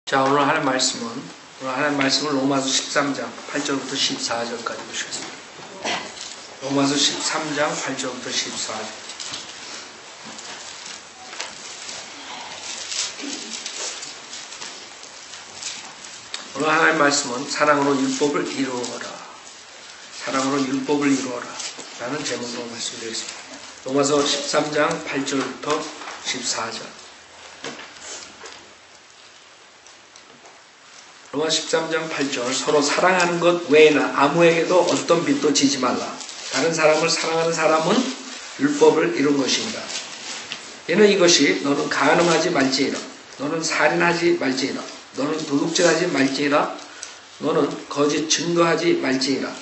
자, 오늘 하나님 말씀을 로마서 13장 8절부터 14절까지 보시겠습니다. 로마서 13장 8절부터 14절. 오늘 하나님 말씀은 사랑으로 율법을 이루어라. 사랑으로 율법을 이루어라. 라는 제목으로 말씀드리겠습니다. 로마서 13장 8절부터 14절. 로마 13장 8절 서로 사랑하는 것 외에는 아무에게도 어떤 빚도 지지 말라. 다른 사람을 사랑하는 사람은 율법을 이룬 것입니다. 얘는 이것이 너는 간음하지 말지니라. 너는 살인하지 말지니라. 너는 도둑질하지 말지니라. 너는 거짓 증거하지 말지니라.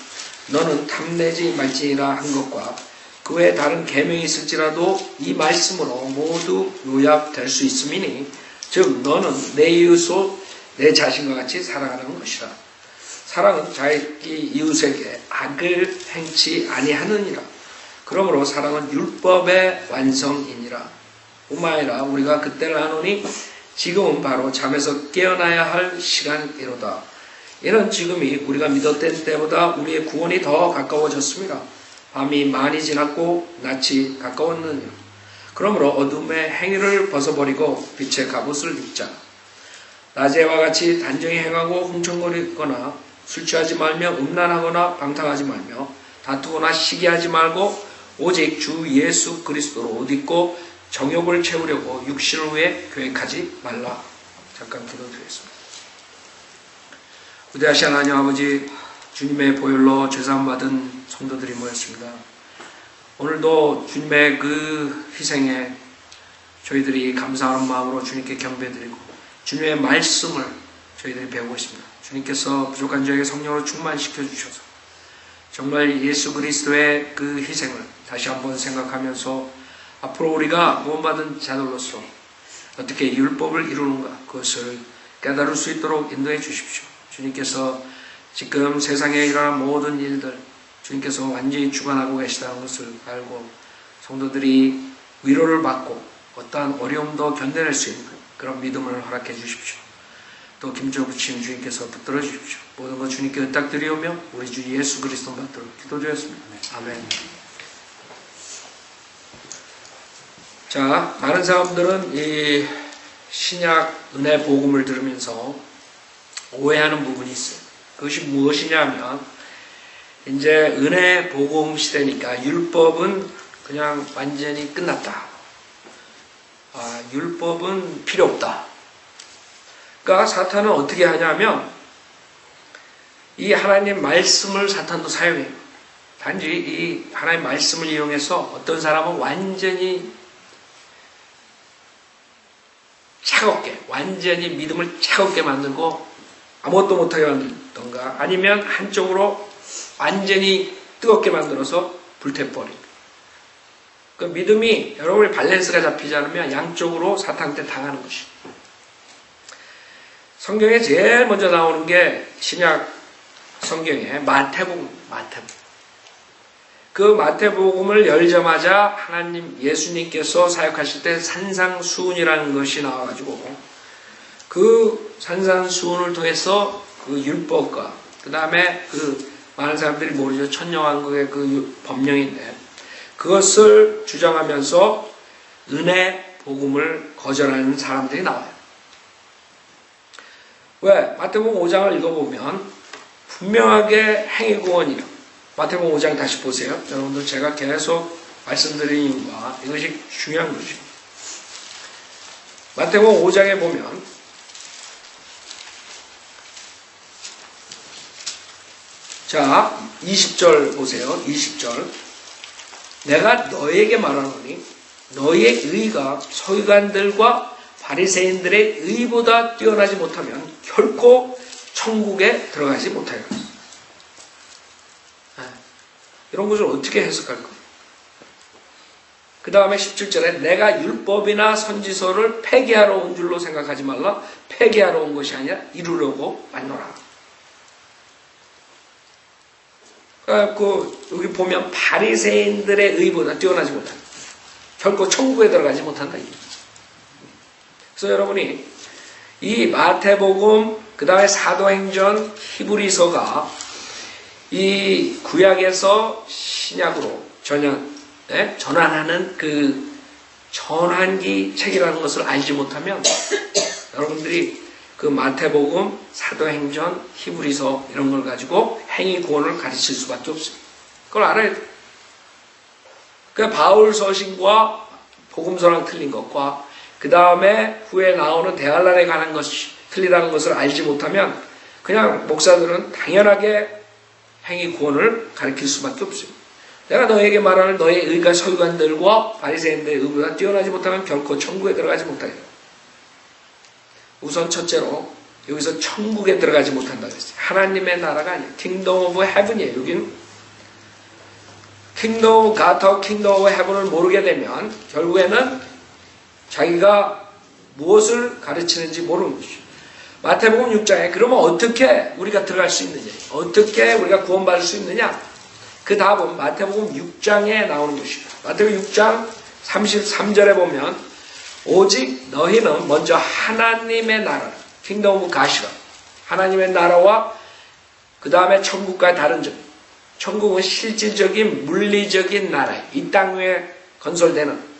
너는 탐내지 말지니라 한 것과 그 외에 다른 계명이 있을지라도 이 말씀으로 모두 요약될 수 있음이니 즉 너는 내 이웃을 내 자신과 같이 사랑하는 것이라. 사랑은 자기 이웃에게 악을 행치 아니하느니라. 그러므로 사랑은 율법의 완성이니라. 뿐만 아니라 우리가 그때를 아노니 지금은 바로 잠에서 깨어나야 할 시간이로다. 이는 지금이 우리가 믿었던 때보다 우리의 구원이 더 가까워졌습니다. 밤이 많이 지났고 낮이 가까웠느니라. 그러므로 어둠의 행위를 벗어버리고 빛의 갑옷을 입자. 낮에와 같이 단정히 행하고 흥청거리거나 술 취하지 말며 음란하거나 방탕하지 말며 다투거나 시기하지 말고 오직 주 예수 그리스도로 옷 입고 정욕을 채우려고 육신을 위해 계획하지 말라. 잠깐 기도드리겠습니다. 위대하신 하나님 아버지, 주님의 보혈로 죄사함 받은 성도들이 모였습니다. 오늘도 주님의 그 희생에 저희들이 감사하는 마음으로 주님께 경배드리고 주님의 말씀을 저희들이 배우고 있습니다. 주님께서 부족한 저에게 성령으로 충만시켜 주셔서 정말 예수 그리스도의 그 희생을 다시 한번 생각하면서 앞으로 우리가 구원받은 자들로서 어떻게 율법을 이루는가 그것을 깨달을 수 있도록 인도해 주십시오. 주님께서 지금 세상에 일어난 모든 일들 주님께서 완전히 주관하고 계시다는 것을 알고 성도들이 위로를 받고 어떠한 어려움도 견뎌낼 수 있는 그런 믿음을 허락해 주십시오. 또 김조 부친 주님께서 붙들어 주십시오. 모든 것 주님께 의탁드리오며 우리 주 예수 그리스도 받도록 기도드렸습니다. 아멘. 자, 많은 사람들은 이 신약 은혜 복음을 들으면서 오해하는 부분이 있어요. 그것이 무엇이냐면 이제 은혜 복음 시대니까 율법은 그냥 완전히 끝났다. 율법은 필요 없다. 그러니까 사탄은 어떻게 하냐면 이 하나님 말씀을 사탄도 사용해요. 단지 이 하나님 말씀을 이용해서 어떤 사람은 완전히 차갑게, 완전히 믿음을 차갑게 만들고 아무것도 못하게 만들던가 아니면 한쪽으로 완전히 뜨겁게 만들어서 불태버리고 그 믿음이 여러분의 밸런스가 잡히지 않으면 양쪽으로 사탄한테 당하는 것이. 성경에 제일 먼저 나오는 게 신약 성경에 마태복음. 그 마태복음을 열자마자 하나님 예수님께서 사역하실 때 산상수훈이라는 것이 나와가지고 그 산상수훈을 통해서 그 율법과 그 다음에 그 많은 사람들이 모르죠. 천년왕국의 그 법령인데 그것을 주장하면서 은혜 복음을 거절하는 사람들이 나와요. 왜? 마태복음 5장을 읽어보면 분명하게 행위구원이라. 마태복음 5장 다시 보세요. 여러분들 제가 계속 말씀드린 이유가 이것이 중요한 거죠. 마태복음 5장에 보면 자 20절 보세요. 20절 내가 너에게 말하노니 너희의 의가 서기관들과 바리새인들의 의보다 뛰어나지 못하면 결코 천국에 들어가지 못하리라. 이런 것을 어떻게 해석할 거예요? 그 다음에 17절에 내가 율법이나 선지서를 폐기하러 온 줄로 생각하지 말라. 폐기하러 온 것이 아니라 이루려고 왔노라. 여기 보면 바리새인들의 의보다 뛰어나지 못한다. 결코 천국에 들어가지 못한다. 그래서 여러분이 이 마태복음, 그 다음에 사도행전, 히브리서가 이 구약에서 신약으로 전환하는 그 전환기 책이라는 것을 알지 못하면 여러분들이 그 마태복음, 사도행전, 히브리서 이런 걸 가지고 행위 구원을 가르칠 수밖에 없습니다. 그걸 알아야 돼요. 그러니까 바울 서신과 복음서랑 틀린 것과 그 다음에 후에 나오는 대할란에 관한 것이 틀리다는 것을 알지 못하면 그냥 목사들은 당연하게 행위 구원을 가르칠 수밖에 없습니다. 내가 너에게 말하는 너의 의가 서기관들과 바리새인들의 의보다 뛰어나지 못하면 결코 천국에 들어가지 못하리라. 우선 첫째로 여기서 천국에 들어가지 못한다고 했어요. 하나님의 나라가 아니에요. Kingdom of Heaven이에요. 여기는 Kingdom of God하고 Kingdom of Heaven을 모르게 되면 결국에는 자기가 무엇을 가르치는지 모르는 것이죠. 마태복음 6장에 그러면 어떻게 우리가 들어갈 수 있느냐, 어떻게 우리가 구원받을 수 있느냐, 그 답은 마태복음 6장에 나오는 것입니다. 마태복음 6장 33절에 보면 오직 너희는 먼저 하나님의 나라, 킹덤 오브 가시라, 하나님의 나라와 그 다음에 천국과의 다른 점, 천국은 실질적인 물리적인 나라예요. 이 땅 위에 건설되는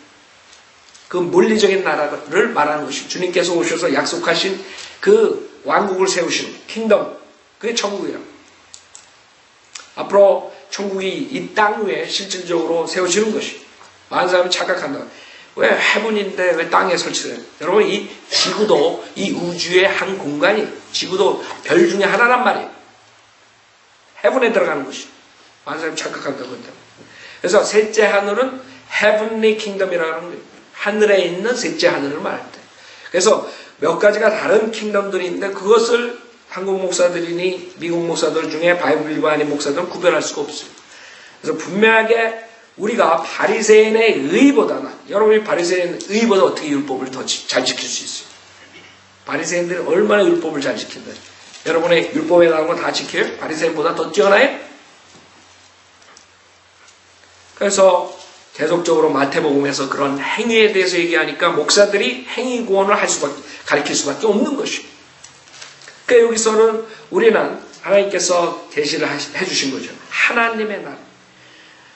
그 물리적인 나라를 말하는 것이죠. 주님께서 오셔서 약속하신 그 왕국을 세우시는 킹덤, 그게 천국이라고. 앞으로 천국이 이 땅 위에 실질적으로 세워지는 것이. 많은 사람이 착각한다. 왜 해븐인데 왜 땅에 설치돼요? 여러분, 이 지구도 이 우주의 한 공간이, 지구도 별 중에 하나란 말이에요. 해븐에 들어가는 것이. 많은 사람이 착각한다고 한다. 그래서 셋째 하늘은 헤븐리 킹덤이라는 거예요. 하늘에 있는 셋째 하늘을 말할 때. 그래서 몇 가지가 다른 킹덤들이 있는데 그것을 한국 목사들이니 미국 목사들 중에 바이블 일부 아닌 목사들은 구별할 수가 없어요. 그래서 분명하게 우리가 바리새인의 의보다는, 여러분이 바리새인의 의보다 어떻게 율법을 더 잘 지킬 수 있어요? 바리새인들이 얼마나 율법을 잘 지킨다. 여러분의 율법에 나오는 거 다 지켜요? 바리새인보다 더 뛰어나요? 그래서 계속적으로 마태복음에서 그런 행위에 대해서 얘기하니까 목사들이 행위 구원을 가르칠 수밖에 없는 것이에요. 그러니까 여기서는 우리는 하나님께서 계시를 해주신 거죠. 하나님의 나라.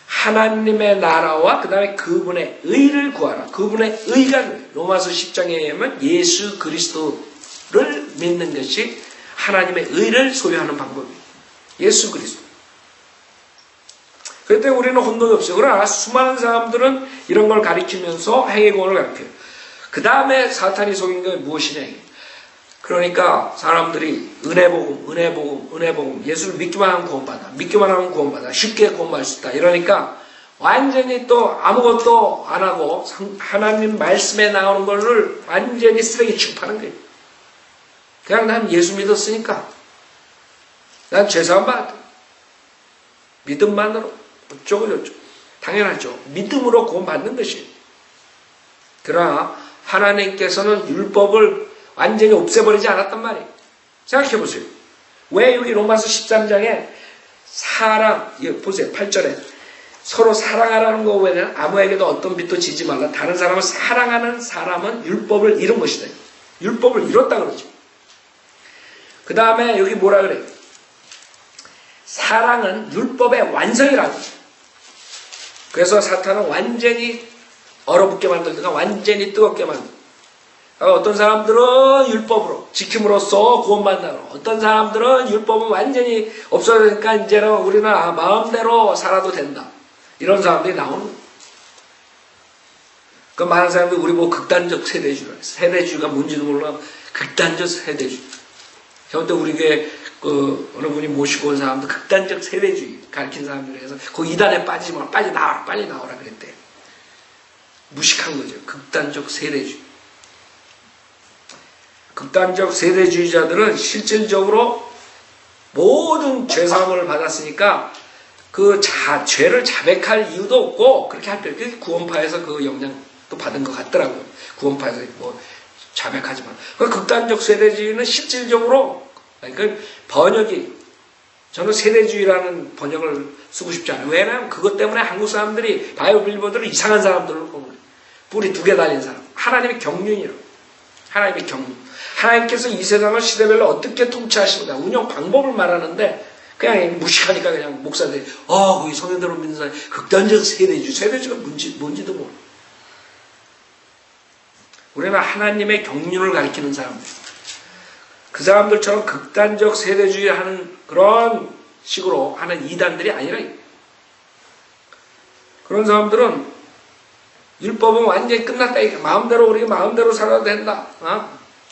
하나님의 나라와 그 다음에 그분의 의를 구하라. 그분의 의가 로마서 10장에 의하면 예수 그리스도를 믿는 것이 하나님의 의를 소유하는 방법이에요. 예수 그리스도. 그때 우리는 혼동이 없어요. 그러나 수많은 사람들은 이런 걸 가리키면서 행위구원을 가르쳐요. 그 다음에 사탄이 속인 게 무엇이냐. 그러니까 사람들이 은혜복음, 예수를 믿기만 하면 구원받아. 믿기만 하면 구원받아. 쉽게 구원받을 수 있다. 이러니까 완전히 또 아무것도 안 하고 하나님 말씀에 나오는 거를 완전히 쓰레기 취급하는 거예요. 그냥 난 예수 믿었으니까. 난 죄사함 받았다. 믿음만으로. 어쩌고. 당연하죠. 믿음으로 구원받는 것이에요. 그러나 하나님께서는 율법을 완전히 없애버리지 않았단 말이에요. 생각해보세요. 왜 여기 로마서 13장에 사랑, 보세요. 8절에 서로 사랑하라는 거 외에는 아무에게도 어떤 빚도 지지 말라. 다른 사람을 사랑하는 사람은 율법을 이룬 것이다. 율법을 이뤘다 그러죠. 그 다음에 여기 뭐라 그래요? 사랑은 율법의 완성이라고. 그래서 사탄은 완전히 얼어붙게 만들든가 완전히 뜨겁게 만들든가. 어떤 사람들은 율법으로 지킴으로써 구원받는다. 어떤 사람들은 율법은 완전히 없어지니까 이제는 우리는 마음대로 살아도 된다. 이런 사람들이 나오는 거예요. 그 많은 사람들이 우리 뭐 극단적 세대주의라 했어요. 세대주의가 뭔지도 몰라. 극단적 세대주의. 저때 우리 교회 어느 분이 모시고 온 사람도 극단적 세대주의 가르친 사람들에서 그 이단에 빠지지 마. 빨리 나오라 그랬대. 무식한 거죠. 극단적 세대주의. 극단적 세대주의자들은 실질적으로 모든 죄사함을 받았으니까 그 죄를 자백할 이유도 없고 그렇게 할 때 구원파에서 그 영향도 받은 것 같더라고요. 구원파에서 뭐 자백하지 마. 그 극단적 세대주의는 실질적으로 그러니까 번역이 저는 세대주의라는 번역을 쓰고 싶지 않아요. 왜냐하면 그것 때문에 한국 사람들이 바이블 일본들은 이상한 사람들을 보는 거예요. 뿔이 2개 달린 사람. 하나님의 경륜이라고. 하나님의 경륜. 하나님께서 이 세상을 시대별로 어떻게 통치하시는가 운영 방법을 말하는데 그냥 무식하니까 그냥 목사들이 거기 성현대로 믿는 사람이 극단적 세대주의가 뭔지도 모르고 우리는 하나님의 경륜을 가리키는 사람들 그 사람들처럼 극단적 세대주의 하는 그런 식으로 하는 이단들이 아니라 그런 사람들은 율법은 완전히 끝났다. 우리가 마음대로 살아도 된다.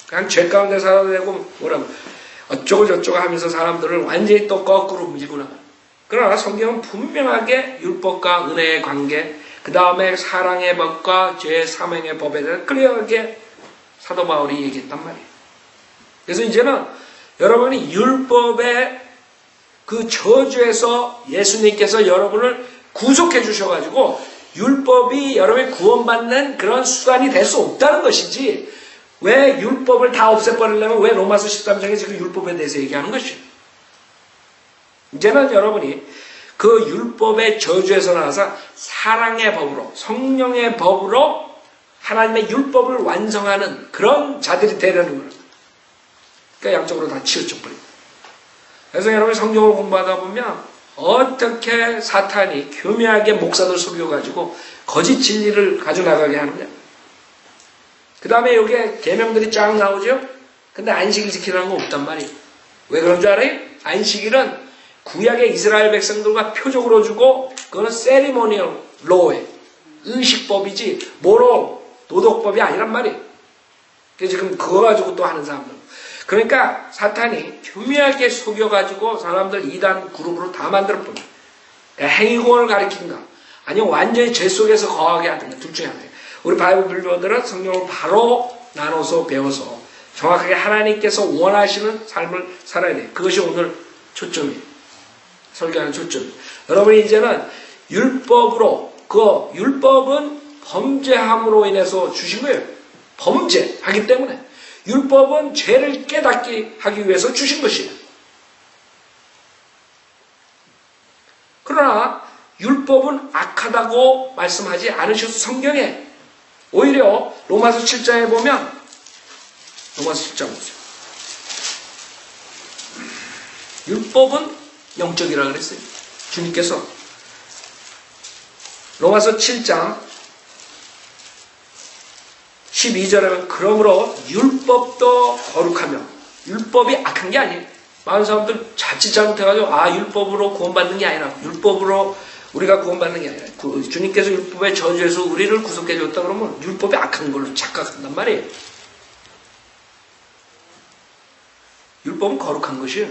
그냥 죄 가운데 살아도 되고 뭐라고 어쩌고 저쩌고 하면서 사람들을 완전히 또 거꾸로 밀고 나가. 그러나 성경은 분명하게 율법과 은혜의 관계 그 다음에 사랑의 법과 죄 사명의 법에 대해서 클리어하게 사도 바울이 얘기했단 말이에요. 그래서 이제는 여러분이 율법의 그 저주에서 예수님께서 여러분을 구속해 주셔가지고 율법이 여러분이 구원받는 그런 수단이 될 수 없다는 것이지 왜 율법을 다 없애버리려면 왜 로마서 13장에 지금 율법에 대해서 얘기하는 것이죠. 이제는 여러분이 그 율법의 저주에서 나와서 사랑의 법으로 성령의 법으로 하나님의 율법을 완성하는 그런 자들이 되려는 거예요. 그러니까 양쪽으로 다 치우쳐버립니다. 그래서 여러분이 성경을 공부하다 보면 어떻게 사탄이 교묘하게 목사들 속여가지고 거짓 진리를 가져나가게 하느냐. 그 다음에 여기에 계명들이 쫙 나오죠. 근데 안식일 지키라는 거 없단 말이에요. 왜 그런 줄 알아요? 안식일은 구약의 이스라엘 백성들과 표적으로 주고 그거는 세리모니얼 로에 의식법이지 모로 도덕법이 아니란 말이에요. 그래서 지금 그거 가지고 또 하는 사람들. 그러니까 사탄이 교묘하게 속여가지고 사람들 이단 그룹으로 다 만들어버려요. 행위공을 가리킨다. 아니면 완전히 죄 속에서 거하게 하든가 둘 중에 하나예요. 우리 바이블 빌더들은 성경을 바로 나눠서 배워서 정확하게 하나님께서 원하시는 삶을 살아야 돼요. 그것이 오늘 초점이에요. 설교하는 초점. 여러분이 이제는 율법으로 율법은 범죄함으로 인해서 주신 거예요. 범죄하기 때문에 율법은 죄를 깨닫게 하기 위해서 주신 것이에요. 그러나 율법은 악하다고 말씀하지 않으셔서 성경에 오히려 로마서 7장에 보면 로마서 7장 보세요. 율법은 영적이라고 그랬어요. 주님께서 로마서 7장 12절에 그러므로 율법도 거룩하며 율법이 악한 게 아니에요. 많은 사람들 자칫 잘못해가지고 율법으로 구원받는 게 아니라 율법으로 우리가 구원받는 게 아니라 주님께서 율법의 저주에서 우리를 구속해 줬다 그러면 율법이 악한 걸로 착각한단 말이에요. 율법은 거룩한 것이에요.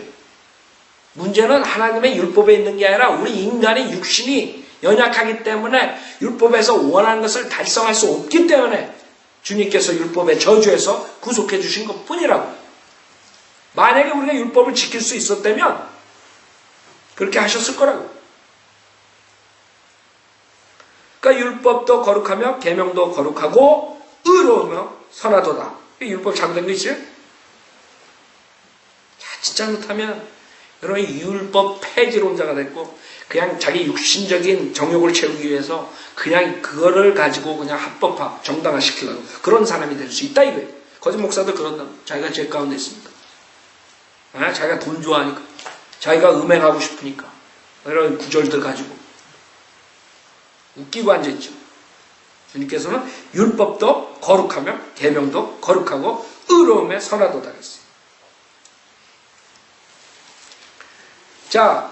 문제는 하나님의 율법에 있는 게 아니라 우리 인간의 육신이 연약하기 때문에 율법에서 원하는 것을 달성할 수 없기 때문에 주님께서 율법의 저주에서 구속해 주신 것뿐이라고. 만약에 우리가 율법을 지킬 수 있었다면 그렇게 하셨을 거라고. 그러니까 율법도 거룩하며 계명도 거룩하고 의로우며 선하도다. 율법 잘못된 거 있어요? 자칫 잘못하면 여러분이 율법 폐지론자가 됐고 그냥 자기 육신적인 정욕을 채우기 위해서 그냥 그거를 가지고 그냥 합법화, 정당화 시키려고 그런 사람이 될 수 있다 이거예요. 거짓 목사도 그런다. 자기가 죄 가운데 있습니다. 자기가 돈 좋아하니까, 자기가 음행하고 싶으니까 이런 구절들 가지고 웃기고 앉아있죠. 주님께서는 율법도 거룩하며 계명도 거룩하고 의로움에 선하도다 그랬어요. 자,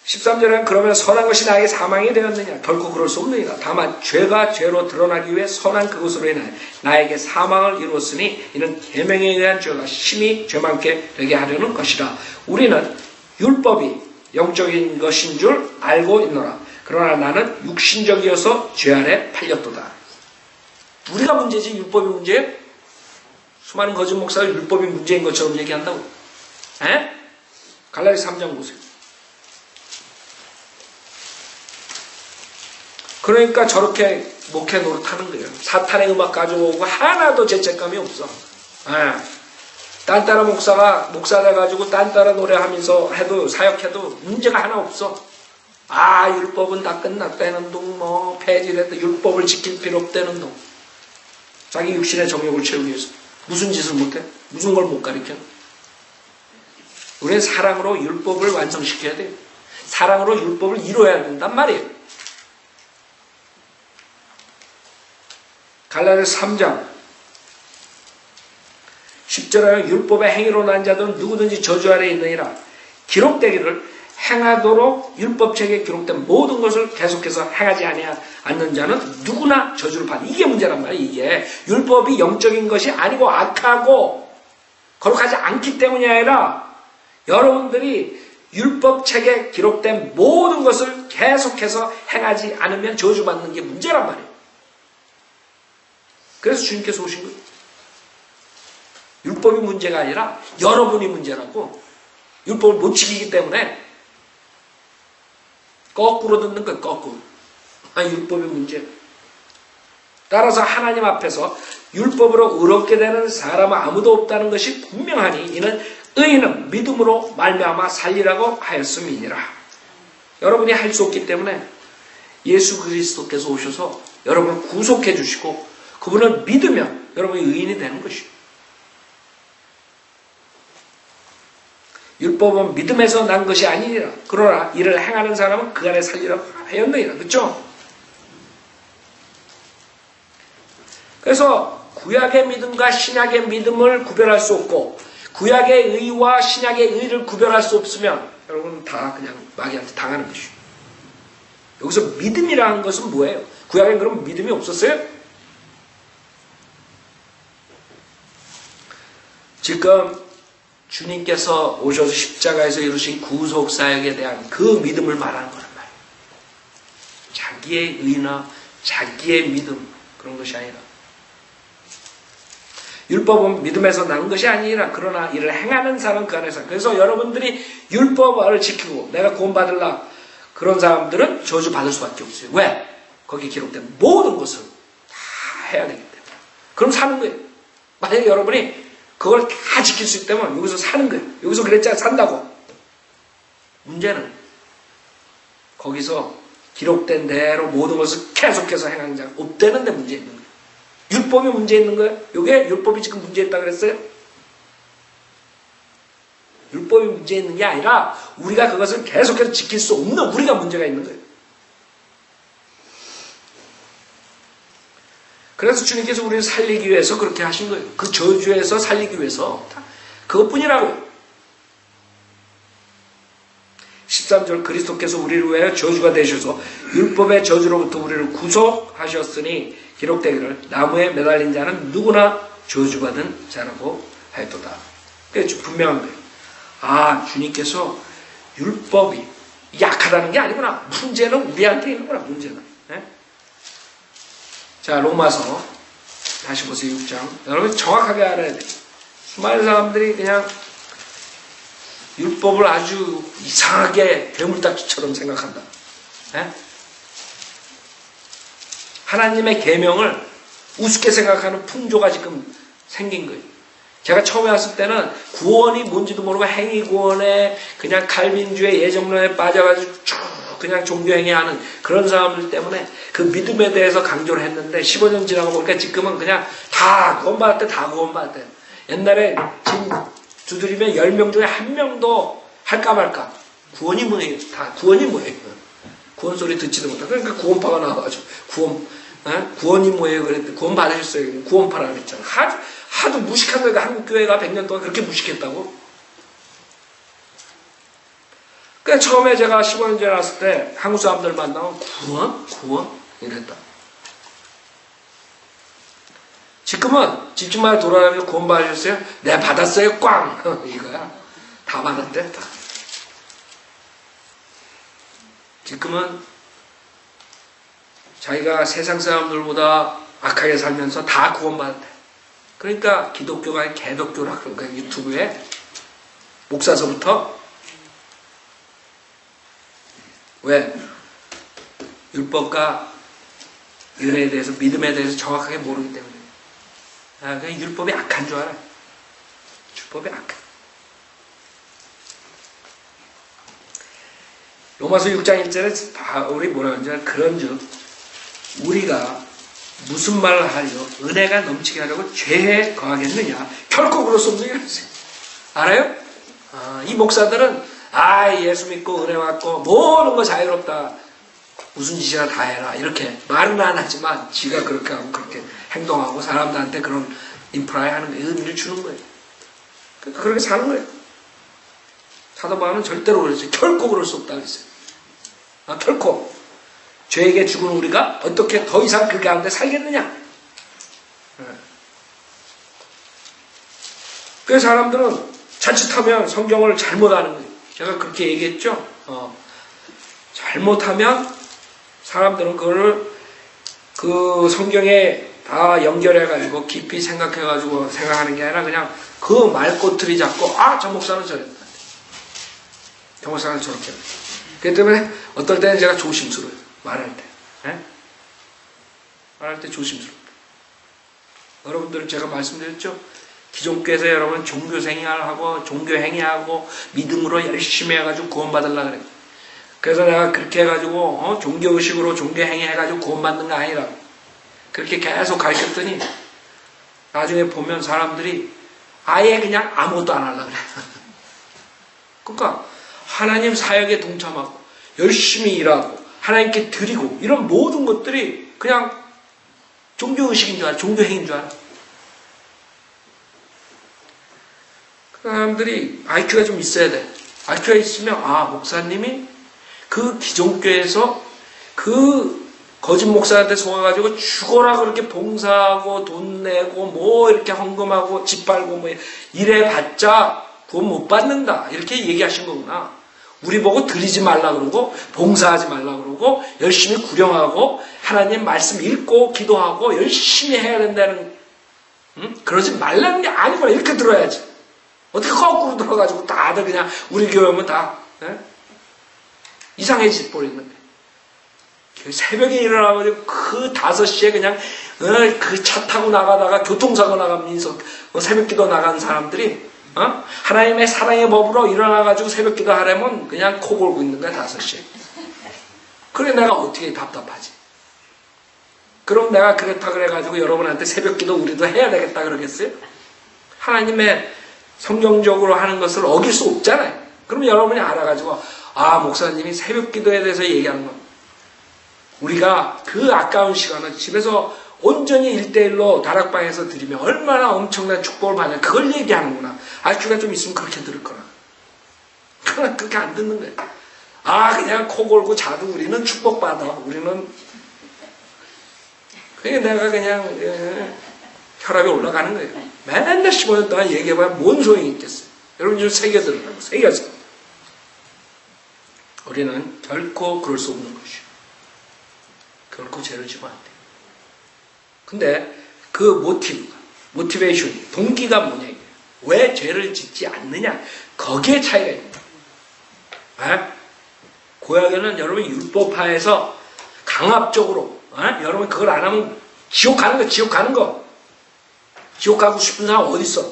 13절에는 그러면 선한 것이 나에게 사망이 되었느냐? 결코 그럴 수 없느니라. 다만 죄가 죄로 드러나기 위해 선한 그것으로 인하여 나에게 사망을 이루었으니 이는 계명에 의한 죄가 심히 죄 많게 되게 하려는 것이라. 우리는 율법이 영적인 것인 줄 알고 있노라. 그러나 나는 육신적이어서 죄 아래 팔렸도다. 우리가 문제지 율법이 문제예요? 수많은 거짓 목사가 율법이 문제인 것처럼 얘기한다고. 갈라디 3장 보세요. 그러니까 저렇게 목회 노릇하는 거예요. 사탄의 음악 가져오고 하나도 죄책감이 없어. 딴따라 목사가 목사 돼가지고 딴따라 노래하면서 해도 사역해도 문제가 하나 없어. 율법은 다 끝났다는 둥, 폐지됐다. 율법을 지킬 필요 없다는 둥. 자기 육신의 정욕을 채우기 위해서. 무슨 짓을 못해? 무슨 걸 못 가르쳐? 우리는 사랑으로 율법을 완성시켜야 돼요. 사랑으로 율법을 이루어야 된단 말이에요. 갈라디아서 3장 10절에 율법의 행위로 난 자들은 누구든지 저주 아래에 있느니라. 기록되기를 행하도록 율법책에 기록된 모든 것을 계속해서 행하지 않는 자는 누구나 저주를 받는, 이게 문제란 말이에요. 이게 율법이 영적인 것이 아니고 악하고 거룩하지 않기 때문이 아니라 여러분들이 율법책에 기록된 모든 것을 계속해서 행하지 않으면 저주받는 게 문제란 말이에요. 그래서 주님께서 오신 거예요. 율법이 문제가 아니라 여러분이 문제라고. 율법을 못 지키기 때문에 거꾸로 듣는 거예요. 거꾸로. 율법이 문제. 따라서 하나님 앞에서 율법으로 의롭게 되는 사람은 아무도 없다는 것이 분명하니 이는 의인은 믿음으로 말미암아 살리라고 하였음이니라. 여러분이 할 수 없기 때문에 예수 그리스도께서 오셔서 여러분을 구속해 주시고 그분을 믿으면 여러분이 의인이 되는 것이요. 율법은 믿음에서 난 것이 아니니라. 그러나 이를 행하는 사람은 그 안에 살리라고 하였느니라. 그렇죠? 그래서 구약의 믿음과 신약의 믿음을 구별할 수 없고 구약의 의와 신약의 의를 구별할 수 없으면 여러분 다 그냥 마귀한테 당하는 것이죠. 여기서 믿음이라는 것은 뭐예요? 구약엔 그럼 믿음이 없었어요? 지금 주님께서 오셔서 십자가에서 이루신 구속사역에 대한 그 믿음을 말하는 거란 말이에요. 자기의 의나 자기의 믿음 그런 것이 아니라 율법은 믿음에서 나는 것이 아니라 그러나 이를 행하는 사람은 그 안에서. 그래서 여러분들이 율법을 지키고 내가 구원받으려 그런 사람들은 저주받을 수밖에 없어요. 왜? 거기에 기록된 모든 것을 다 해야 되기 때문에. 그럼 사는 거예요. 만약에 여러분이 그걸 다 지킬 수 있다면 여기서 사는 거예요. 여기서 그랬잖아 산다고. 문제는 거기서 기록된 대로 모든 것을 계속해서 행하는 자가 없다는 데 문제 있는 거예요. 율법이 문제 있는 거예요. 이게 율법이 지금 문제 있다고 그랬어요? 율법이 문제 있는 게 아니라 우리가 그것을 계속해서 지킬 수 없는 우리가 문제가 있는 거예요. 그래서 주님께서 우리를 살리기 위해서 그렇게 하신 거예요. 그 저주에서 살리기 위해서 그것뿐이라고요. 13절 그리스도께서 우리를 위하여 저주가 되셔서 율법의 저주로부터 우리를 구속하셨으니 기록되기를 나무에 매달린 자는 누구나 저주받은 자라고 하였도다. 그게 분명한 거예요. 아, 주님께서 율법이 약하다는 게 아니구나. 문제는 우리한테 있는구나. 문제는. 네? 자, 로마서 다시 보세요. 6장. 여러분 정확하게 알아야 돼요. 수많은 사람들이 그냥 율법을 아주 이상하게 괴물딱지처럼 생각한다. 네? 하나님의 계명을 우습게 생각하는 풍조가 지금 생긴 거예요. 제가 처음에 왔을 때는 구원이 뭔지도 모르고 행위구원에 그냥 칼빈주의 예정론에 빠져가지고 쭉 그냥 종교행위하는 그런 사람들 때문에 그 믿음에 대해서 강조를 했는데 15년 지나고 보니까 지금은 그냥 다 구원받았대. 다 구원받았대. 옛날에 지금 두드리면 10명 중에 1명도 할까 말까. 구원이 뭐예요? 다 구원이 뭐예요? 구원 소리 듣지도 못하고 그러니까 구원파가 나와가지고 구원이 뭐예요? 그랬더니 구원 받으셨어요. 구원파라 그랬잖아. 하도 무식한 거예요. 한국 교회가 100년 동안 그렇게 무식했다고. 그러니까 처음에 제가 15년 전에 왔을 때 한국 사람들 만나면 구원? 이랬다. 지금은 집집마다 돌아다니면서 구원 받으셨어요? 네, 받았어요. 꽝! 이거야. 다 받았대. 다. 지금은 자기가 세상 사람들보다 악하게 살면서 다 구원받았대. 그러니까 기독교가 아니라 개독교라 그런 거야. 유튜브에 목사서부터. 왜? 율법과 은혜에 대해서 믿음에 대해서 정확하게 모르기 때문에. 그냥 율법이 악한 줄 알아. 율법이 악한. 로마서 6장 1절에 바울이 뭐라 하는지 그런즉 우리가 무슨 말을 하려? 은혜가 넘치게 하려고 죄에 거하겠느냐? 결코 그럴 수 없는 일이었어요. 알아요? 이 목사들은 예수 믿고 은혜 받고 모든 거 자유롭다. 무슨 짓이나 다 해라. 이렇게 말은 안 하지만 지가 그렇게 하고 그렇게 행동하고 사람들한테 그런 인프라에 하는 거예요. 의미를 주는 거예요. 그렇게 사는 거예요. 사도 바울은 절대로 그랬어요. 결코 그럴 수 없다 그랬어요. 결코. 죄에게 죽은 우리가 어떻게 더 이상 그 가운데 살겠느냐. 그래서 사람들은 자칫하면 성경을 잘못하는 거예요. 제가 그렇게 얘기했죠. 잘못하면 사람들은 그거를 그 성경에 다 연결해가지고 깊이 생각해가지고 생각하는 게 아니라 그냥 그 말꼬투리 잡고 저 목사는 저랬다. 저 목사는 저렇게. 그렇기 때문에 어떨 때는 제가 조심스러워요. 말할 때. 말할 때 조심스럽다. 여러분들은 제가 말씀드렸죠. 기존교회에서 여러분 종교생활하고 종교행위하고 믿음으로 열심히 해가지고 구원받으려고 그래요. 그래서 내가 그렇게 해가지고 종교의식으로 종교행위 해가지고 구원받는 거 아니라 그렇게 계속 가르쳤더니 나중에 보면 사람들이 아예 그냥 아무것도 안 하려고 그래. 그러니까 하나님 사역에 동참하고 열심히 일하고 하나님께 드리고 이런 모든 것들이 그냥 종교의식인 줄 알아. 종교행위인 줄 알아. 그 사람들이 IQ가 좀 있어야 돼. IQ가 있으면 목사님이 그 기존교회에서 그 거짓 목사한테 속아가지고 죽어라 그렇게 봉사하고 돈 내고 뭐 이렇게 헌금하고 집 팔고 뭐 이래봤자 구원 못 받는다 이렇게 얘기하신 거구나. 우리 보고 드리지 말라 그러고 봉사하지 말라 그러고 열심히 구령하고 하나님 말씀 읽고 기도하고 열심히 해야 된다는 그러지 말라는 게 아니구나. 이렇게 들어야지. 어떻게 거꾸로 들어가지고 다들 그냥 우리 교회 오면 다 이상해질 뻔했는데 새벽에 일어나가지고 그 5시에 그냥 그 차 타고 나가다가 교통사고 나가면서 새벽기도 나간 사람들이 하나님의 사랑의 법으로 일어나가지고 새벽기도 하려면 그냥 코 골고 있는 거야 5시에. 그래 내가 어떻게 답답하지. 그럼 내가 그렇다 그래가지고 여러분한테 새벽기도 우리도 해야 되겠다 그러겠어요? 하나님의 성경적으로 하는 것을 어길 수 없잖아요. 그럼 여러분이 알아가지고 목사님이 새벽기도에 대해서 얘기하는 건 우리가 그 아까운 시간을 집에서 온전히 1대1로 다락방에서 드리면 얼마나 엄청난 축복을 받냐 그걸 얘기하는구나. IQ가 좀 있으면 그렇게 들을 거라. 그러나 그렇게 안 듣는 거야. 그냥 코 골고 자도 우리는 축복받아. 우리는 그게 내가 그냥 혈압이 올라가는 거예요. 맨날 15년 동안 얘기해봐야 뭔 소용이 있겠어요. 여러분 좀 새겨들으라고. 새겨서. 우리는 결코 그럴 수 없는 것이요. 결코 죄를 지면 안 돼요. 근데 그 모티베이션이, 동기가 뭐냐 이거예요. 왜 죄를 짓지 않느냐. 거기에 차이가 있다. 구약에는 여러분 율법파에서 강압적으로 여러분 그걸 안 하면 지옥 가는 거, 지옥 가는 거. 지옥 가고 싶은 사람 어디 있어?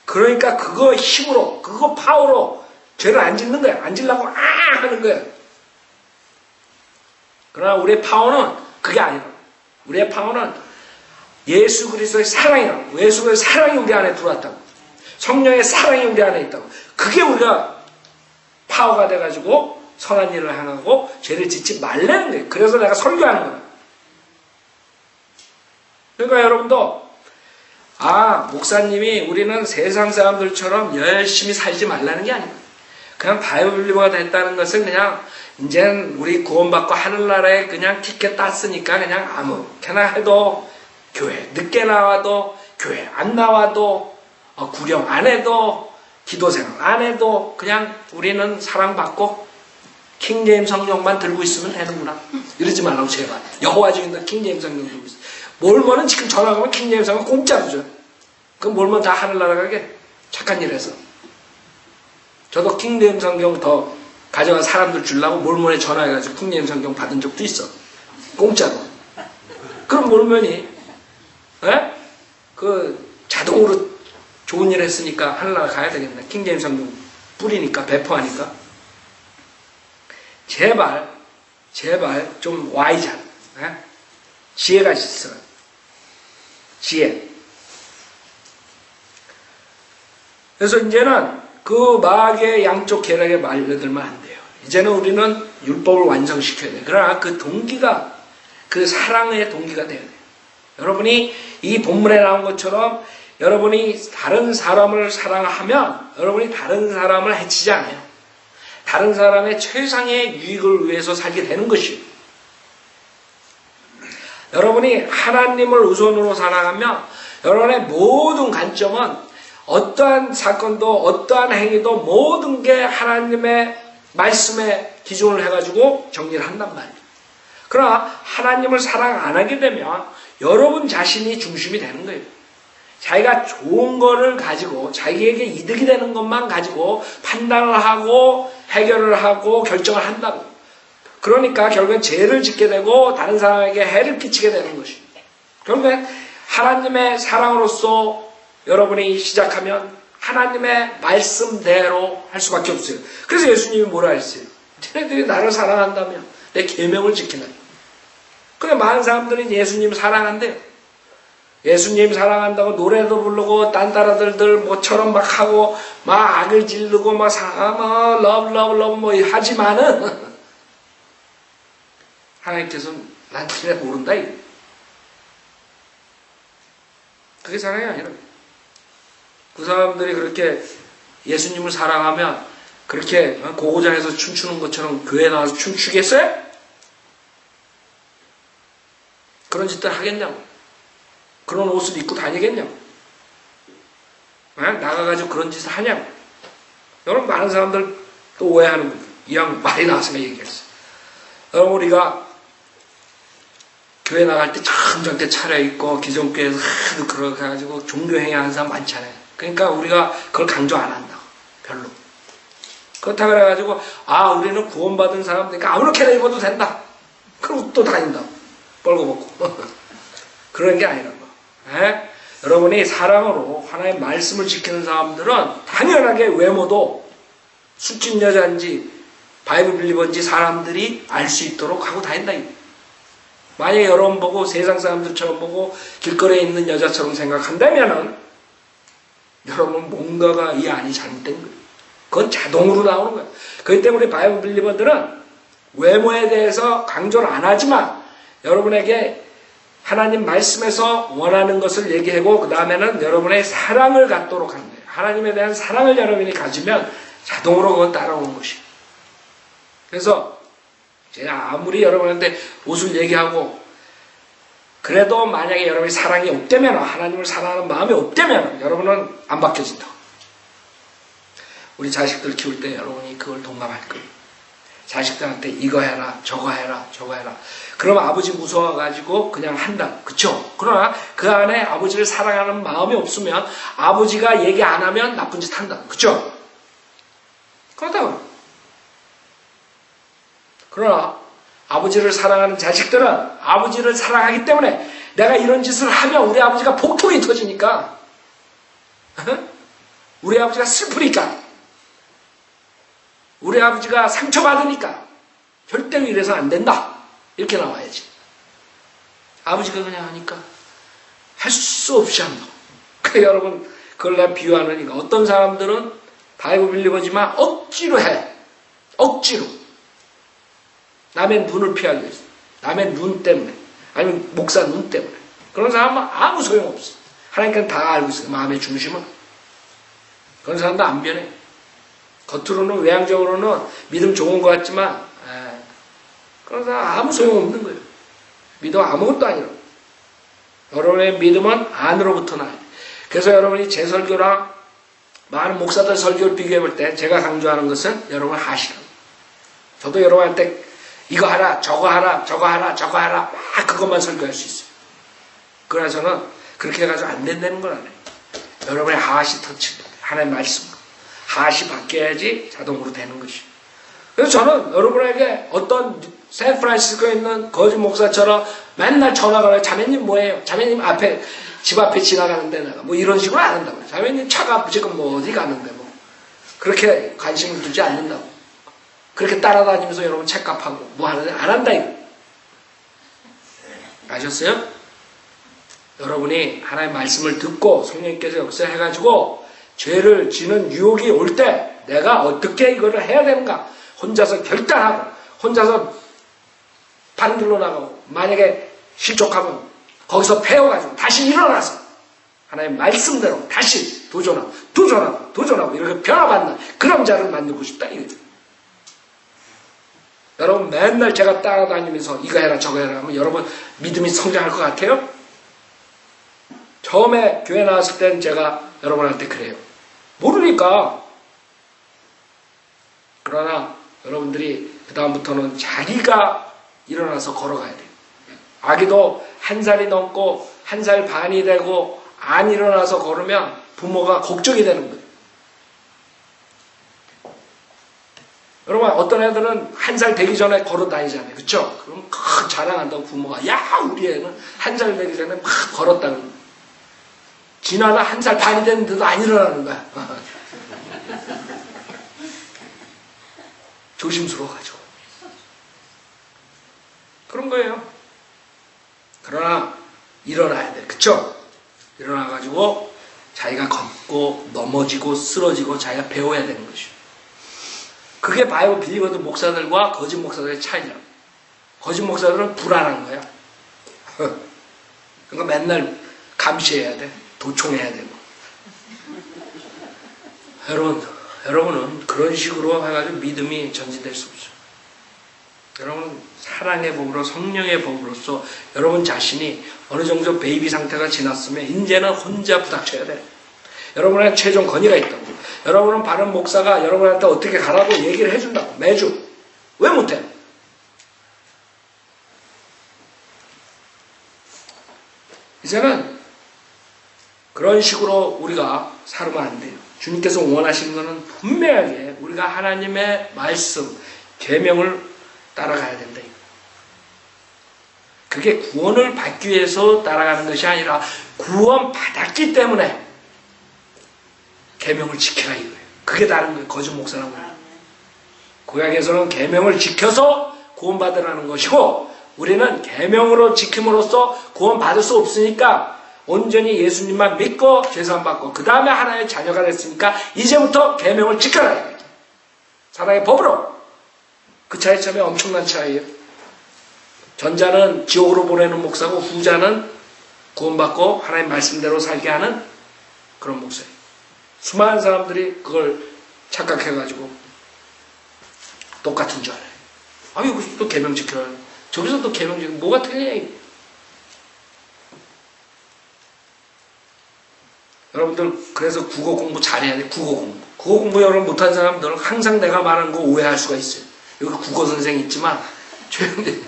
그러니까 그거 힘으로, 그거 파워로 죄를 안 짓는 거야. 안 짓려고 하는 거야. 그러나 우리의 파워는 그게 아니라 우리의 파워는 예수 그리스도의 사랑이라고. 예수 그리스도의 사랑이 우리 안에 들어왔다고. 성령의 사랑이 우리 안에 있다고. 그게 우리가 파워가 돼가지고 선한 일을 행하고 죄를 짓지 말라는 거예요. 그래서 내가 설교하는 거야. 그러니까 여러분도 목사님이 우리는 세상 사람들처럼 열심히 살지 말라는 게 아니고 그냥 바이블리버가 됐다는 것은 그냥 이제는 우리 구원받고 하늘나라에 그냥 티켓 땄으니까 그냥 아무렇게나 해도 교회 늦게 나와도 교회 안 나와도 구령 안 해도 기도생활 안 해도 그냥 우리는 사랑받고 킹제임스 성경만 들고 있으면 되는구나. 이러지 말라고 제발. 여호와 증인도 킹제임스 성경 들고 있어. 몰몬은 지금 전화 가면 킹제임스 성경 공짜로 줘요. 그럼 몰몬 다 하늘나라 가게 착한 일 해서. 저도 킹제임스 성경 더 가져간 사람들 주려고 몰몬에 전화해가지고 킹제임스 성경 받은 적도 있어. 공짜로. 그럼 몰몬이 그 자동으로 좋은 일 했으니까 하늘나라 가야 되겠네. 킹제임스 성경 뿌리니까 배포하니까. 제발 좀 와이자. 지혜가 있어요. 지혜. 그래서 이제는 그 마귀의 양쪽 계략에 말려들면 안 돼요. 이제는 우리는 율법을 완성시켜야 돼요. 그러나 그 동기가 그 사랑의 동기가 돼야 돼요. 여러분이 이 본문에 나온 것처럼 여러분이 다른 사람을 사랑하면 여러분이 다른 사람을 해치지 않아요. 다른 사람의 최상의 유익을 위해서 살게 되는 것이에요. 여러분이 하나님을 우선으로 사랑하면 여러분의 모든 관점은 어떠한 사건도 어떠한 행위도 모든 게 하나님의 말씀에 기준을 해가지고 정리를 한단 말이에요. 그러나 하나님을 사랑 안 하게 되면 여러분 자신이 중심이 되는 거예요. 자기가 좋은 거를 가지고 자기에게 이득이 되는 것만 가지고 판단을 하고 해결을 하고 결정을 한다고. 그러니까 결국엔 죄를 짓게 되고 다른 사람에게 해를 끼치게 되는 것입니다. 결국엔 하나님의 사랑으로서 여러분이 시작하면 하나님의 말씀대로 할 수밖에 없어요. 그래서 예수님이 뭐라 했어요? 너희들이 나를 사랑한다면 내 계명을 지키는. 근데 많은 사람들이 예수님 사랑한대요. 예수님 사랑한다고 노래도 부르고 딴따라들들 뭐처럼 막 하고 막 악을 지르고 막 러브 뭐 하지만은 하나님께서는 난 그래 모른다. 그게 사랑이 아니라 그 사람들이 그렇게 예수님을 사랑하면 그렇게 고고장에서 춤추는 것처럼 교회에 나와서 춤추겠어요? 그런 짓들 하겠냐고. 그런 옷을 입고 다니겠냐고. 나가가지고 그런 짓을 하냐고. 여러분 많은 사람들 또 오해하는 거예요. 이 양 말이 나왔으니까 얘기했어요. 여러분 우리가 교회 나갈 때 참 저렇게 차려입고 기존교회에서 하도 그렇게 해가지고 종교행위 하는 사람 많잖아요. 그러니까 우리가 그걸 강조 안 한다고. 별로. 그렇다 그래가지고 우리는 구원받은 사람들이니까 아무렇게나 입어도 된다. 그리고 또 다닌다고. 뻘거벗고. 그런 게 아니라고. 여러분이 사랑으로 하나님의 말씀을 지키는 사람들은 당연하게 외모도 술집 여자인지 바이블 빌리버인지 사람들이 알 수 있도록 하고 다닌다. 만약에 여러분 보고 세상 사람들처럼 보고 길거리에 있는 여자처럼 생각한다면은 여러분 뭔가가 이 안이 잘못된 거예요. 그건 자동으로 나오는 거예요. 그렇기 때문에 바이블 빌리버들은 외모에 대해서 강조를 안 하지만 여러분에게 하나님 말씀에서 원하는 것을 얘기하고 그 다음에는 여러분의 사랑을 갖도록 하는 거예요. 하나님에 대한 사랑을 여러분이 가지면 자동으로 그건 따라오는 것이에요. 그래서 제가 아무리 여러분한테 옷을 얘기하고 그래도 만약에 여러분이 사랑이 없다면 하나님을 사랑하는 마음이 없다면 여러분은 안 바뀌어진다. 우리 자식들 키울 때 여러분이 그걸 동감할 거예요. 자식들한테 이거 해라 저거 해라 저거 해라. 그럼 아버지 무서워가지고 그냥 한다. 그쵸? 그러나 그 안에 아버지를 사랑하는 마음이 없으면 아버지가 얘기 안 하면 나쁜 짓 한다. 그쵸? 그렇다고. 그러나 아버지를 사랑하는 자식들은 아버지를 사랑하기 때문에 내가 이런 짓을 하면 우리 아버지가 폭풍이 터지니까 우리 아버지가 슬프니까 우리 아버지가 상처받으니까 절대로 이래서 안 된다. 이렇게 나와야지. 아버지가 그냥 하니까 할 수 없이 한다. 그래 여러분 그걸 내가 비유하느니까 어떤 사람들은 바이블 빌리버지만 억지로 해. 억지로. 남의 눈을 피하기 위해서. 남의 눈 때문에. 아니면 목사 눈 때문에. 그런 사람은 아무 소용없어. 하나님께는 다 알고 있어요. 마음의 중심은. 그런 사람도 안 변해. 겉으로는 외향적으로는 믿음 좋은 것 같지만 그런 사람 아무 소용없는 거예요. 믿음 아무것도 아니라. 여러분의 믿음은 안으로부터 나요. 그래서 여러분이 제 설교랑 많은 목사들 설교를 비교해 볼 때 제가 강조하는 것은 여러분 하시라. 저도 여러분한테 이거 하라, 저거 하라, 저거 하라, 저거 하라 막 그것만 설교할 수 있어요. 그러나 저는 그렇게 해가지고 안 된다는 건 아니에요. 여러분의 하시 터치, 하나님의 말씀으로. 하시 바뀌어야지 자동으로 되는 것이에요. 그래서 저는 여러분에게 어떤 샌프란시스코에 있는 거짓 목사처럼 맨날 전화가 와요. 자매님 뭐예요? 자매님 앞에 집 앞에 지나가는데 내가 뭐 이런 식으로 안 한다고. 자매님 차가 지금 뭐 어디 가는데 뭐 그렇게 관심을 두지 않는다고. 그렇게 따라다니면서 여러분 책값하고 뭐 하는데 안 한다 이거. 아셨어요? 여러분이 하나님의 말씀을 듣고 성령님께서 역사해가지고 죄를 지는 유혹이 올 때 내가 어떻게 이거를 해야 되는가 혼자서 결단하고 혼자서 반들로 나가고 만약에 실족하면 거기서 배워가지고 다시 일어나서 하나님의 말씀대로 다시 도전하고 이렇게 변화받는 그런 자를 만들고 싶다 이거죠. 여러분 맨날 제가 따라다니면서 이거 해라 저거 해라 하면 여러분 믿음이 성장할 것 같아요? 처음에 교회 나왔을 때는 제가 여러분한테 그래요. 모르니까. 그러나 여러분들이 그 다음부터는 자기가 일어나서 걸어가야 돼요. 아기도 1살이 넘고 1살 반이 되고 안 일어나서 걸으면 부모가 걱정이 되는 거예요. 여러분 어떤 애들은 1살 되기 전에 걸어 다니잖아요. 그렇죠? 그럼 큰 자랑한다고 부모가 야 우리 애는 1살 되기 전에 막 걸었다는 거예요. 지나나 1살 반이 됐는데도 안 일어나는 거야. 조심스러워가지고. 그런 거예요. 그러나 일어나야 돼. 그쵸? 일어나가지고 자기가 걷고 넘어지고 쓰러지고 자기가 배워야 되는 것이요. 그게 바이블 빌리버드 목사들과 거짓 목사들의 차이야. 거짓 목사들은 불안한 거야. 그러니까 맨날 감시해야 돼. 도청해야 되고. 여러분은 그런 식으로 해가지고 믿음이 전진될 수 없죠. 여러분은 사랑의 법으로 성령의 법으로서 여러분 자신이 어느 정도 베이비 상태가 지났으면 이제는 혼자 부닥쳐야 돼. 여러분의 최종 건의가 있다고. 여러분은 바른 목사가 여러분한테 어떻게 가라고 얘기를 해준다고. 매주. 왜 못해? 이제는 그런 식으로 우리가 살면 안 돼요. 주님께서 원하시는 것은 분명하게 우리가 하나님의 말씀, 계명을 따라가야 된다. 그게 구원을 받기 위해서 따라가는 것이 아니라 구원 받았기 때문에 계명을 지켜라 이거예요. 그게 다른 거예요. 거짓 목사라고 해요. 구약에서는 계명을 지켜서 구원받으라는 것이고 우리는 계명으로 지킴으로써 구원받을 수 없으니까 온전히 예수님만 믿고 죄사함 받고 그 다음에 하나님의 자녀가 됐으니까 이제부터 계명을 지켜라. 사랑의 법으로. 그 차이점이 엄청난 차이예요. 전자는 지옥으로 보내는 목사고 후자는 구원받고 하나님 말씀대로 살게 하는 그런 목사예요. 수많은 사람들이 그걸 착각해가지고 똑같은 줄 알아요. 아 여기서 또 계명 지켜라. 저기서 또 계명 지켜. 뭐가 틀리냐. 여러분들 그래서 국어 공부 잘해야 돼. 국어 공부 여러분 못한 사람들은 항상 내가 말하는 거 오해할 수가 있어요. 여기 국어 선생 있지만 조용히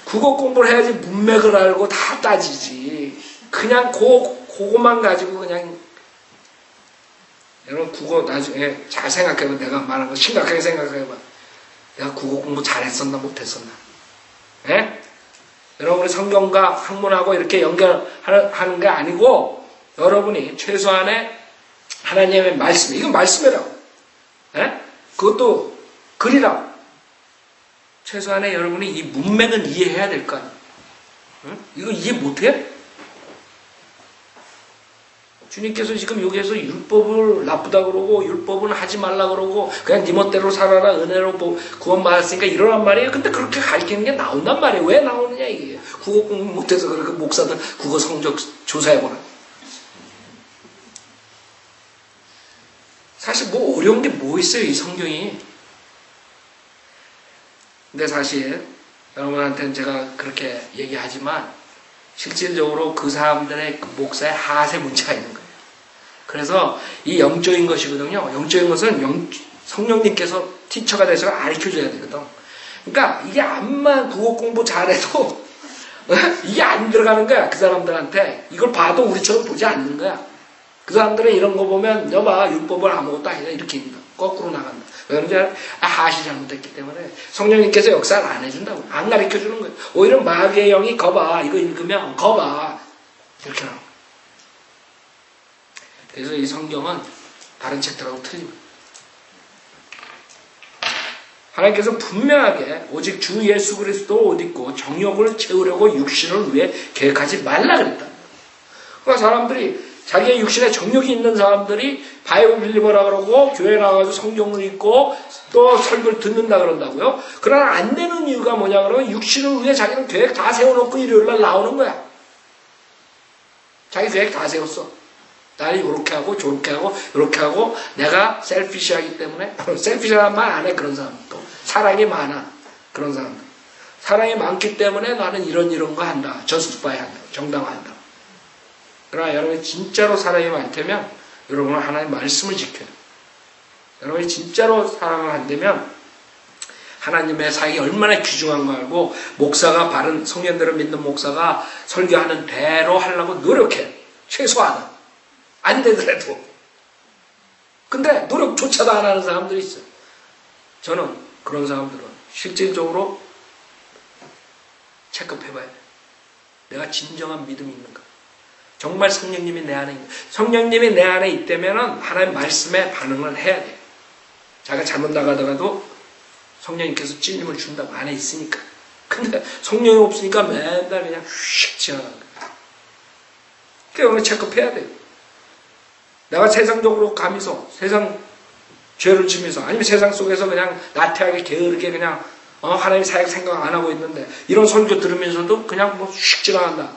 국어 공부를 해야지 문맥을 알고 다 따지지. 그냥 그거만 가지고 그냥 여러분 국어 나중에 잘 생각해봐. 내가 말하는 거 심각하게 생각해봐. 내가 국어 공부 잘했었나 못했었나. 예? 여러분이 성경과 학문하고 이렇게 연결하는 게 아니고 여러분이 최소한의 하나님의 말씀, 이건 말씀이라고. 예? 그것도 글이라고. 최소한의 여러분이 이 문맥은 이해해야 될 거 아니에요. 응? 이거 이해 못해? 주님께서 지금 여기에서 율법을 나쁘다 그러고 율법은 하지 말라 그러고 그냥 네 멋대로 살아라 은혜로 구원받았으니까 이러란 말이에요. 근데 그렇게 가르치는 게 나온단 말이에요. 왜 나오느냐 이게. 국어 공부 못해서 그렇게 목사들 국어 성적 조사해보라. 사실 뭐 어려운 게 뭐 있어요 이 성경이. 근데 사실 여러분한테는 제가 그렇게 얘기하지만 실질적으로 그 사람들의 그 목사의 하세 문제가 있는 거예요. 그래서 이 영적인 것이거든요. 영적인 것은 성령님께서 티처가 돼서 가르쳐줘야 되거든. 그러니까 이게 암만 국어 공부 잘해도 이게 안 들어가는 거야. 그 사람들한테. 이걸 봐도 우리처럼 보지 않는 거야. 그 사람들은 이런 거 보면 여봐 율법을 아무것도 아니다 이렇게 입니다. 거꾸로 나간다. 왜 그런지 하시 잘못했기 때문에 성령님께서 역사를 안 해준다고. 안 가르쳐주는 거예요. 오히려 마귀의 영이 거봐. 이거 읽으면 거봐. 이렇게 나와요. 그래서 이 성경은 다른 책들하고 틀립니다. 하나님께서 분명하게 오직 주 예수 그리스도 옷 입고 정욕을 채우려고 육신을 위해 계획하지 말라 그랬다. 그러니까 사람들이 자기의 육신에 정욕이 있는 사람들이 바이블 빌리버라 그러고 교회 나가서 성경을 읽고 또 설교를 듣는다 그런다고요. 그러나 안 되는 이유가 뭐냐 그러면 육신을 위해 자기는 계획 다 세워놓고 일요일날 나오는 거야. 자기 계획 다 세웠어. 나를 이렇게 하고 저렇게 하고 이렇게 하고 내가 셀피시하기 때문에 셀피시한 말 안 해. 그런 사람도 사랑이 많아. 그런 사람들 사랑이 많기 때문에 나는 이런 거 한다. 저스티파이 한다. 정당화한다. 그러나 여러분이 진짜로 사랑이 많다면 여러분은 하나님의 말씀을 지켜요. 여러분이 진짜로 사랑을 한다면 하나님의 사역이 얼마나 귀중한 거 알고 목사가 바른 성령들을 믿는 목사가 설교하는 대로 하려고 노력해. 최소한은. 안 되더라도. 근데 노력조차도 안 하는 사람들이 있어요. 저는 그런 사람들은 실질적으로 체크해봐야 돼. 내가 진정한 믿음이 있는가. 정말 성령님이 내 안에 있는 성령님이 내 안에 있다면 하나님 말씀에 반응을 해야 돼. 자기가 잘못 나가다가도 성령님께서 찔림을 준다고 안에 있으니까. 근데 성령이 없으니까 맨날 그냥 휙 지나가는 거야. 그러니까 오늘 체크해야 돼요. 내가 세상적으로 가면서 세상 죄를 지면서 아니면 세상 속에서 그냥 나태하게 게으르게 그냥 하나님 사역 생각 안 하고 있는데 이런 설교 들으면서도 그냥 뭐 휙 지나간다.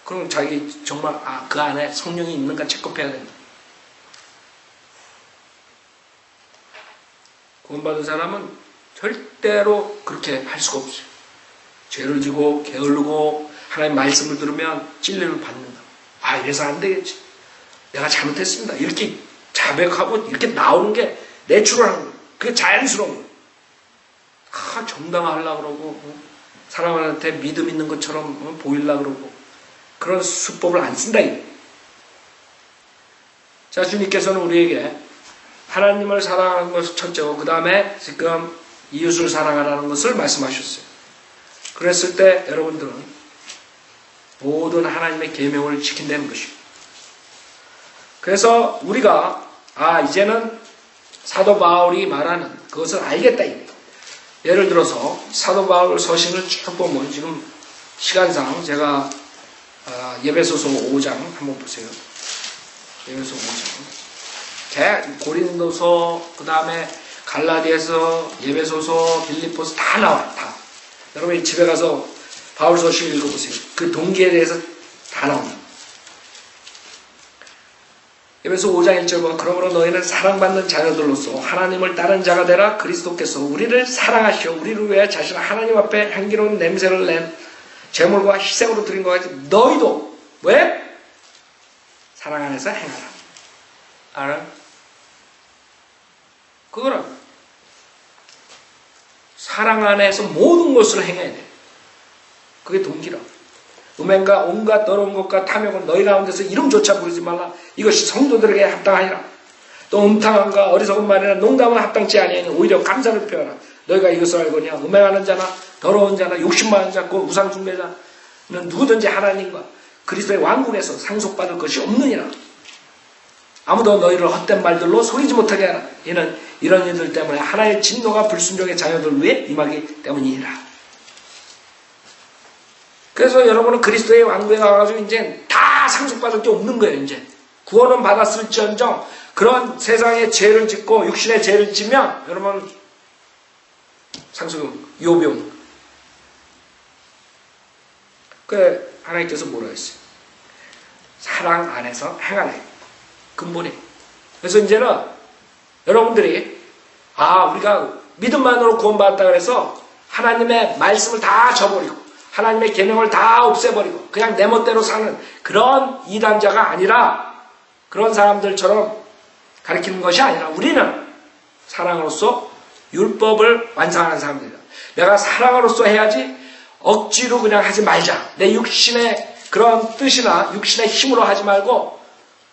그럼 자기 정말 그 안에 성령이 있는가 체크해야 된다. 구원받은 사람은 절대로 그렇게 할 수가 없어요. 죄를 지고 게으르고 하나님 말씀을 들으면 찔림을 받는다. 이래서 안 되겠지. 내가 잘못했습니다. 이렇게 자백하고 이렇게 나오는 게 내추럴한 거예요. 그게 자연스러운 거예요. 정당화하려고 그러고 사람한테 믿음 있는 것처럼 보이려고 그러고 그런 수법을 안 쓴다. 자, 주님께서는 우리에게 하나님을 사랑하는 것을 첫째고 그 다음에 지금 이웃을 사랑하라는 것을 말씀하셨어요. 그랬을 때 여러분들은 모든 하나님의 계명을 지킨다는 것입니다. 그래서 우리가 이제는 사도 바울이 말하는 그것을 알겠다. 예를 들어서 사도 바울 서신을 쭉 보면 지금 시간상 제가 예배소서 5장 한번 보세요. 예배소 5장. 고린도서, 그 다음에 갈라디아서, 예배소서, 빌립보서 다 나와요. 다. 여러분이 집에 가서 바울 서신 읽어보세요. 그 동기에 대해서 다 나옵니다. 예배소 5장 1절 보면 그러므로 너희는 사랑받는 자녀들로서 하나님을 따른 자가 되라. 그리스도께서 우리를 사랑하시어 우리를 위해 자신을 하나님 앞에 향기로운 냄새를 낸 제물과 희생으로 드린 것 같이 너희도 왜? 사랑 안에서 행하라. 알아? 그거라. 사랑 안에서 모든 것을 행해야 돼. 그게 동기라. 음행과 온갖 더러운 것과 탐욕은 너희 가운데서 이름조차 부르지 말라. 이것이 성도들에게 합당하니라. 또 음탕함과 어리석은 말이나 농담은 합당치 아니하니 오히려 감사를 표하라. 너희가 이것을 알거니와 음행하는 자나 더러운 자나 욕심 많은 자 곧 우상 숭배자는 누구든지 하나님과 그리스도의 왕국에서 상속받을 것이 없느니라. 아무도 너희를 헛된 말들로 속이지 못하게 하라. 이는 이런 일들 때문에 하나의 진노가 불순종의 자녀들 위에 임하기 때문이니라. 그래서 여러분은 그리스도의 왕국에 가가지고 이제 다 상속받을 게 없는 거예요. 이제 구원은 받았을지언정 그런 세상의 죄를 짓고 육신의 죄를 지면 여러분 상속이 유업이 오는 거예요. 그래 하나님께서 뭐라 했어요? 사랑 안에서 행하라. 근본이. 그래서 이제는 여러분들이 우리가 믿음만으로 구원받았다 그래서 하나님의 말씀을 다 저버리고 하나님의 계명을 다 없애버리고 그냥 내 멋대로 사는 그런 이단자가 아니라 그런 사람들처럼 가르치는 것이 아니라 우리는 사랑으로서 율법을 완성하는 사람들이다. 내가 사랑으로서 해야지 억지로 그냥 하지 말자. 내 육신의 그런 뜻이나 육신의 힘으로 하지 말고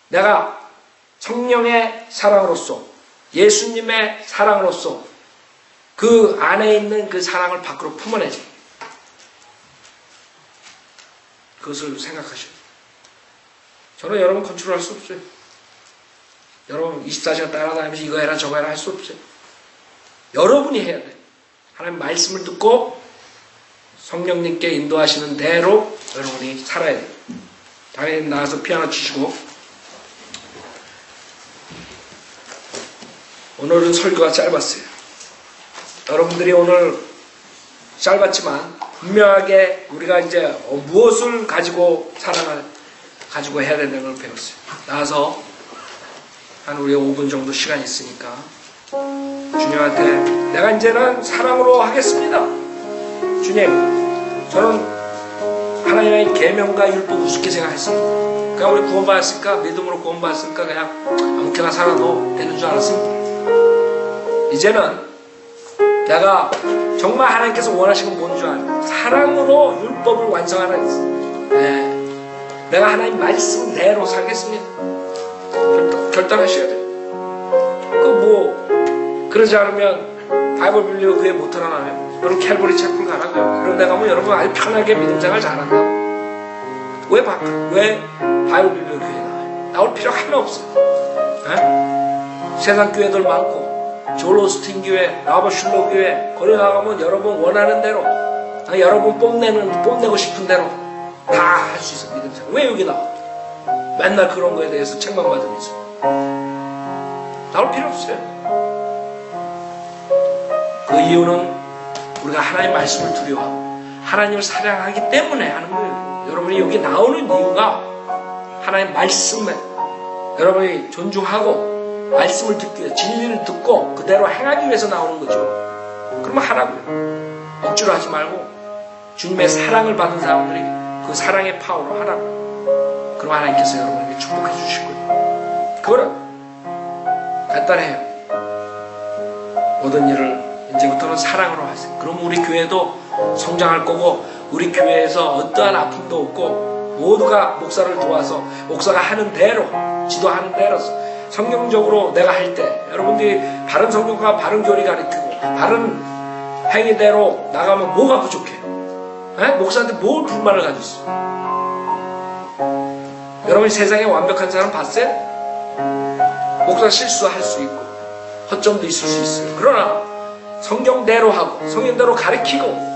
내가 성령의 사랑으로서 예수님의 사랑으로서 그 안에 있는 그 사랑을 밖으로 품어내지. 그것을 생각하셔요. 저는 여러분 컨트롤할 수 없어요. 여러분 24시간 따라다니면서 이거 해라 저거 해라 할 수 없어요. 여러분이 해야 돼. 하나님 말씀을 듣고 성령님께 인도하시는 대로 여러분이 살아야 돼. 당연히 나와서 피아노 치시고. 오늘은 설교가 짧았어요. 여러분들이 오늘 짧았지만 분명하게 우리가 이제 무엇을 가지고 사랑을 가지고 해야 된다는 걸 배웠어요. 나와서 한 우리 5분 정도 시간이 있으니까 주님한테 내가 이제는 사랑으로 하겠습니다. 주님, 저는 하나님의 계명과 율법 우습게 생각했습니다. 그냥 우리 구원받았으니까, 믿음으로 구원받았으니까 그냥 아무렇게나 살아도 되는 줄 알았습니다. 이제는 내가 정말 하나님께서 원하시는 건 뭔 줄 알아요. 사랑으로 율법을 완성하는, 내가 하나님 말씀대로 살겠습니다. 결단하셔야 돼요. 그러지 않으면 바이블 빌리고 교회 못 들어나면 여러분 캘버리 채플 가라고요. 그런 데 가면 여러분 아주 편하게 믿음생활 잘한다고. 왜 바이블 빌리고 교회 나와요? 나올 필요 하나 없어요. 세상 교회들 많고 조엘 오스틴 교회, 라버 슐러 교회 거기 나가면 여러분 원하는 대로 여러분 뽐내고 싶은 대로 다 할 수 있어. 믿음생활. 왜 여기 나와? 맨날 그런 거에 대해서 책만 받으면서 나올 필요 없어요. 그 이유는 우리가 하나님 말씀을 두려워하고 하나님을 사랑하기 때문에 하는 거예요. 여러분이 여기 나오는 이유가 하나님 말씀에 여러분이 존중하고 말씀을 듣기 위해 진리를 듣고 그대로 행하기 위해서 나오는 거죠. 그러면 하라고요. 억지로 하지 말고 주님의 사랑을 받은 사람들이 그 사랑의 파워로 하라고요. 그럼 하나님께서 여러분에게 축복해 주실 거예요. 그거는 간단해요. 모든 일을 이제부터는 사랑으로 하세요. 그럼 우리 교회도 성장할 거고 우리 교회에서 어떠한 아픔도 없고 모두가 목사를 도와서 목사가 하는 대로 지도하는 대로 성경적으로 내가 할 때 여러분들이 바른 성경과 바른 교리 가르치고 바른 행위대로 나가면 뭐가 부족해요? 목사한테 뭘 불만을 가지고 있어요? 여러분이 세상에 완벽한 사람 봤어요? 목사 실수할 수 있고 허점도 있을 수 있어요. 그러나 성경대로 하고 성경대로 가르치고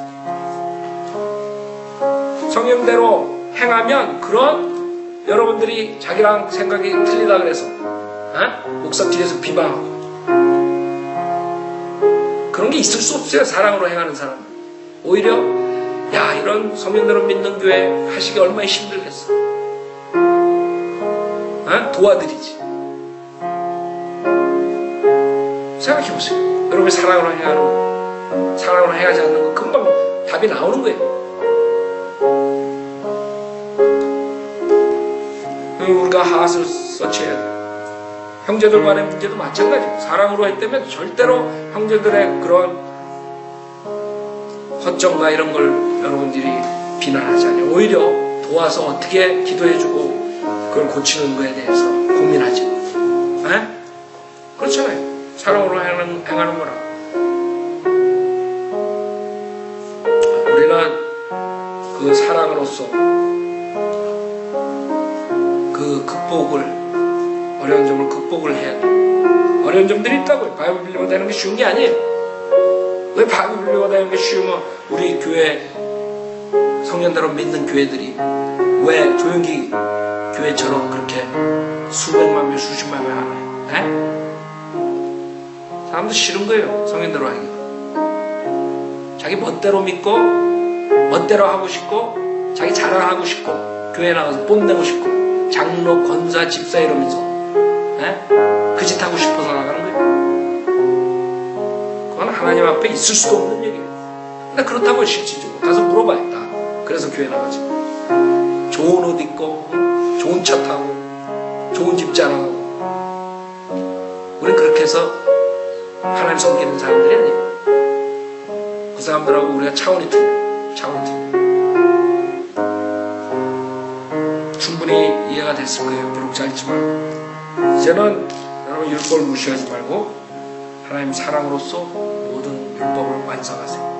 성경대로 행하면 그런 여러분들이 자기랑 생각이 틀리다 그래서 목사 뒤에서 비방하고 그런 게 있을 수 없어요. 사랑으로 행하는 사람은. 오히려 야 이런 성경대로 믿는 교회 하시기 얼마나 힘들겠어. 도와드리지. 생각해보세요. 여러분이 사랑으로 행하는 거, 사랑으로 행하지 않는 거 금방 답이 나오는 거예요. 우리가 하앗을 서치해야 돼. 형제들 간의 문제도 마찬가지예요. 사랑으로 했다면 절대로 형제들의 그런 허점과 이런 걸 여러분들이 비난하지 않아요. 오히려 도와서 어떻게 기도해주고 그걸 고치는 거에 대해서 고민하지. 그렇잖아요. 사랑으로 행하는 거라. 우리는 그 사랑으로서 그 어려운 점을 극복을 해야 돼. 어려운 점들이 있다고요. 바이블 빌리고 다니는 게 쉬운 게 아니에요. 왜 바이블 빌리고 다니는 게 쉬우면 우리 교회 성년대로 믿는 교회들이 왜 조용기 교회처럼 그렇게 수백만 명 수십만 명 하나요? 사람도 싫은 거예요. 성인대로 하기가. 자기 멋대로 믿고 멋대로 하고 싶고 자기 자랑하고 싶고 교회 나가서 뽐내고 싶고 장로, 권사, 집사 이러면서 그 짓 하고 싶어서 나가는 거예요. 그건 하나님 앞에 있을 수도 없는 얘기예요. 근데 그렇다고 실질적으로 가서 물어봐야 다. 그래서 교회 나가지. 좋은 옷 입고 좋은 차 타고 좋은 집 자랑하고 우린 그렇게 해서 하나님 섬기는 사람들이 아니에요. 그 사람들하고 우리가 차원이 틀려요. 충분히 이해가 됐을 거예요. 비록 짧지만 이제는 여러분 율법을 무시하지 말고 하나님 사랑으로서 모든 율법을 완성하세요.